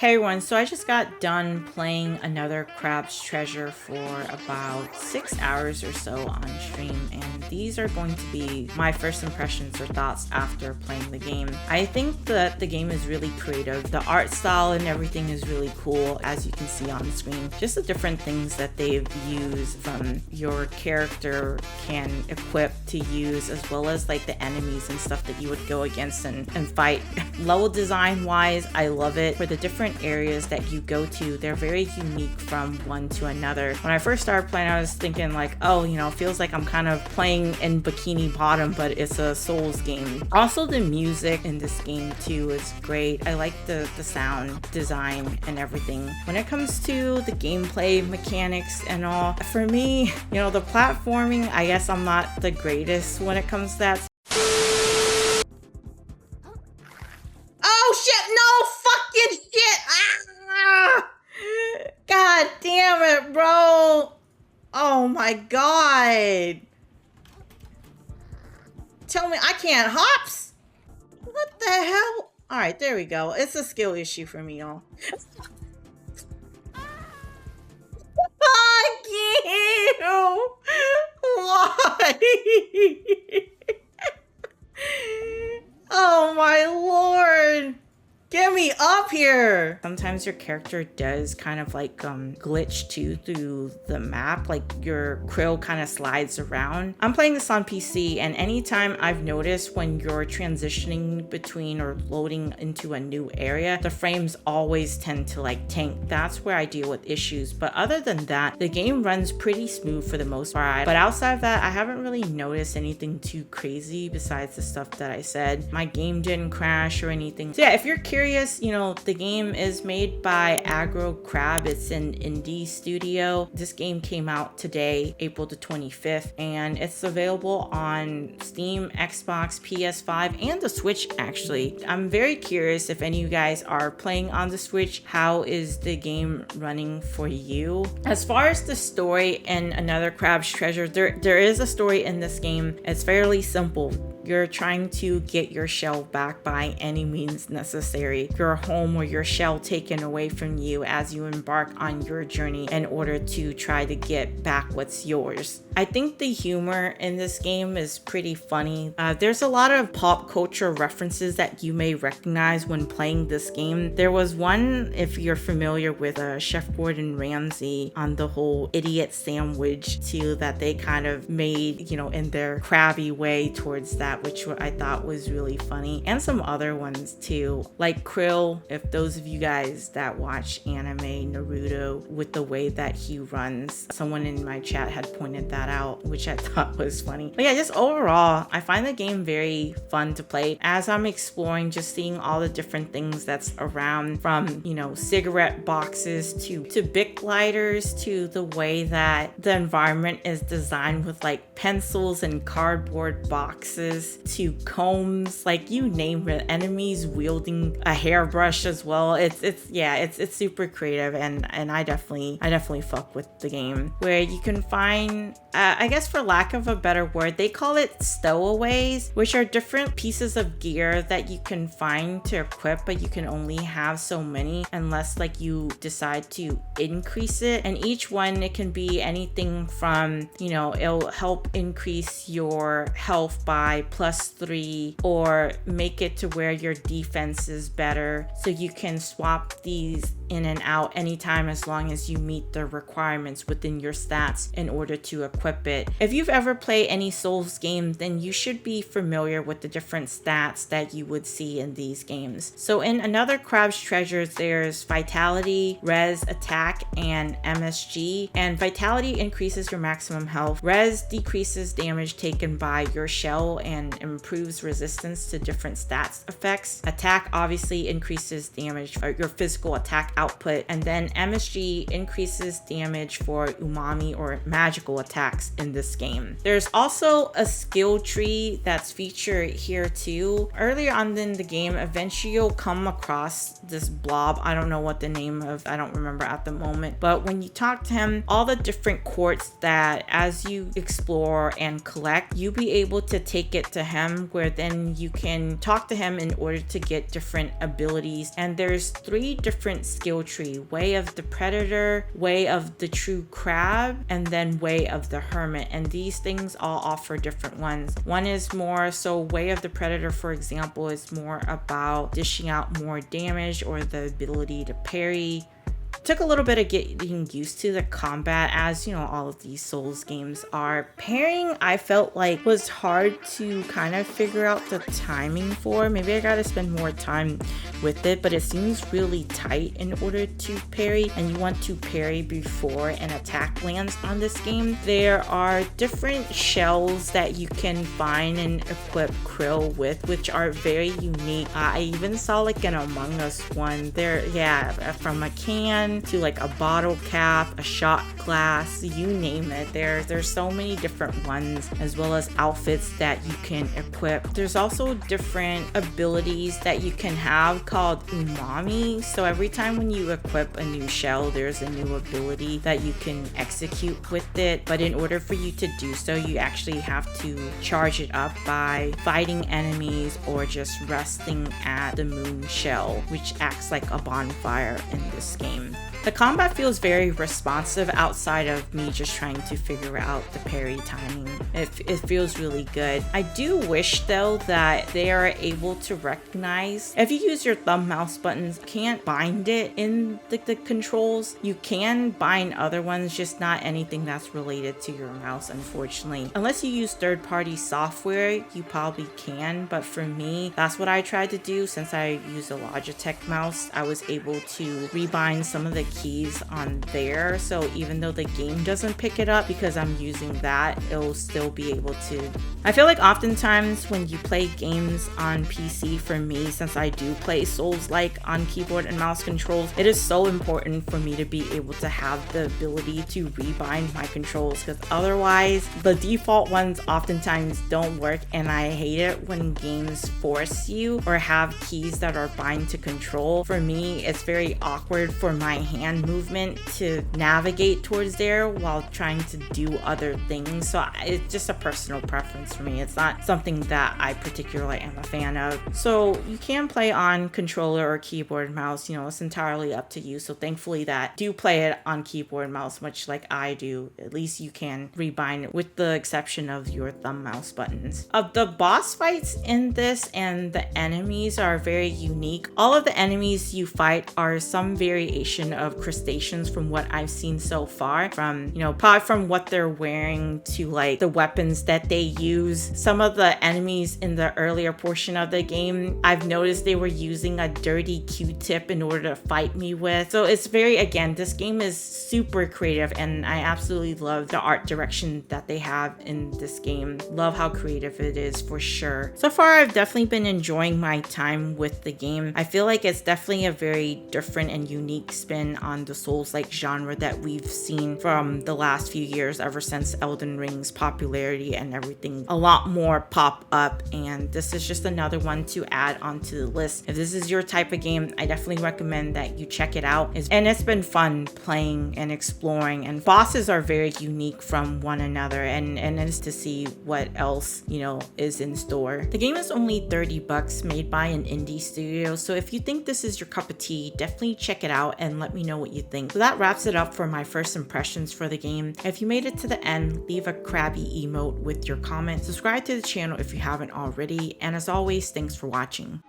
Hey everyone, so I just got done playing another Crab's Treasure for about 6 hours or so on stream, and these are going to be my first impressions or thoughts after playing the game. I think that the game is really creative. The art style and everything is really cool, as you can see on the screen. Just the different things that they've used from your character can equip to use, as well as like the enemies and stuff that you would go against and fight. Level design wise, I love it. For the different areas that you go to, they're very unique from one to another. When I first started playing, I was thinking like, oh, you know, it feels like I'm kind of playing in Bikini Bottom, but it's a Souls game. Also, the music in this game too is great. I like the sound design and everything. When it comes to the gameplay mechanics and all, for me, you know, the platforming, I guess I'm not the greatest when it comes to that. Oh shit, no fucking shit! Ah! God damn it, bro! Oh my god! Tell me I can't hops? What the hell? Alright, there we go. It's a skill issue for me, y'all. Fuck you! Why? Oh my lord! Get me up here! Sometimes your character does kind of like glitch too through the map, like your Kril kind of slides around. I'm playing this on PC, and anytime I've noticed when you're transitioning between or loading into a new area, the frames always tend to like tank. That's where I deal with issues, but other than that, the game runs pretty smooth for the most part. But outside of that, I haven't really noticed anything too crazy besides the stuff that I said. My game didn't crash or anything. So yeah, if you're curious, you know, the game is made by Aggro Crab. It's an indie studio. This game came out today, April the 25th, and it's available on Steam, Xbox, PS5, and the Switch actually. I'm very curious if any of you guys are playing on the Switch, how is the game running for you? As far as the story in Another Crab's Treasure, there is a story in this game. It's fairly simple. You're trying to get your shell back by any means necessary. Your home or your shell taken away from you as you embark on your journey in order to try to get back what's yours. I think the humor in this game is pretty funny. There's a lot of pop culture references that you may recognize when playing this game. There was one, if you're familiar with Chef Gordon Ramsay, on the whole idiot sandwich too, that they kind of made, you know, in their crabby way towards that, which I thought was really funny. And some other ones too, like Kril, if those of you guys that watch anime, Naruto, with the way that he runs, someone in my chat had pointed that out, which I thought was funny. But yeah, just overall, I find the game very fun to play. As I'm exploring, just seeing all the different things that's around, from, you know, cigarette boxes to Bic lighters, to the way that the environment is designed with like pencils and cardboard boxes, to combs, like you name it, enemies wielding a hairbrush as well. It's super creative, and I definitely fuck with the game. Where you can find, I guess for lack of a better word, they call it stowaways, which are different pieces of gear that you can find to equip, but you can only have so many unless like you decide to increase it. And each one, it can be anything from, you know, it'll help increase your health by +3, or make it to where your defense is better, so you can swap these in and out anytime as long as you meet the requirements within your stats in order to equip it. If you've ever played any Souls game, then you should be familiar with the different stats that you would see in these games. So in Another Crab's Treasures, there's Vitality, Res, Attack, and MSG. And Vitality increases your maximum health. Res decreases damage taken by your shell and improves resistance to different stats effects. Attack obviously increases damage for your physical attack output, and then MSG increases damage for umami or magical attacks in this game. There's also a skill tree that's featured here too. Earlier on in the game, eventually you'll come across this blob. I don't know what the name of, I don't remember at the moment, but when you talk to him, all the different quartz that as you explore and collect, you'll be able to take it to him, where then you can talk to him in order to get different abilities. And there's 3 different skill tree: Way of the Predator, Way of the True Crab, and then Way of the Hermit. And these things all offer different ones. One is more so Way of the Predator, for example, is more about dishing out more damage or the ability to parry. Took a little bit of getting used to the combat, as you know all of these Souls games are. Pairing, I felt like was hard to kind of figure out the timing for. Maybe I gotta spend more time with it, but it seems really tight in order to parry, and you want to parry before an attack lands on this game. There are different shells that you can find and equip Kril with, which are very unique. I even saw like an Among Us one there, yeah, from a can to like a bottle cap, a shot glass, you name it. There's so many different ones, as well as outfits that you can equip. There's also different abilities that you can have called umami. So every time when you equip a new shell, there's a new ability that you can execute with it. But in order for you to do so, you actually have to charge it up by fighting enemies or just resting at the moon shell, which acts like a bonfire in this game. The combat feels very responsive outside of me just trying to figure out the parry timing. It feels really good. I do wish though that they are able to recognize if you use your thumb mouse buttons, you can't bind it in the controls. You can bind other ones, just not anything that's related to your mouse, unfortunately. Unless you use third-party software, you probably can, but for me, that's what I tried to do. Since I use a Logitech mouse, I was able to rebind some of the keys on there, so even though the game doesn't pick it up because I'm using that, it'll still be able to. I feel like oftentimes when you play games on PC, for me, since I do play Soulslike on keyboard and mouse controls, it is so important for me to be able to have the ability to rebind my controls, because otherwise the default ones oftentimes don't work, and I hate it when games force you or have keys that are bind to control. For me, it's very awkward for my hand movement to navigate towards there while trying to do other things. So it's just a personal preference for me. It's not something that I particularly am a fan of. So you can play on controller or keyboard and mouse, you know, it's entirely up to you. So thankfully that do play it on keyboard and mouse, much like I do. At least you can rebind it, with the exception of your thumb mouse buttons. The boss fights in this and the enemies are very unique. All of the enemies you fight are some variation of crustaceans from what I've seen so far, from, you know, probably from what they're wearing to like the weapons that they use. Some of the enemies in the earlier portion of the game, I've noticed they were using a dirty Q-tip in order to fight me with. So it's very, again, this game is super creative, and I absolutely love the art direction that they have in this game. Love how creative it is, for sure. So far, I've definitely been enjoying my time with the game. I feel like it's definitely a very different and unique spin on the Souls-like genre that we've seen from the last few years, ever since Elden Ring's popularity and everything. A lot more pop up, and this is just another one to add onto the list. If this is your type of game, I definitely recommend that you check it out. And it's been fun playing and exploring, and bosses are very unique from one another, and it's to see what else, you know, is in store. The game is only $30, made by an indie studio, so if you think this is your cup of tea, definitely check it out and let me know what you think. So that wraps it up for my first impressions for the game. If you made it to the end, leave a crabby emote with your comment. Subscribe to the channel if you haven't already, and as always, thanks for watching.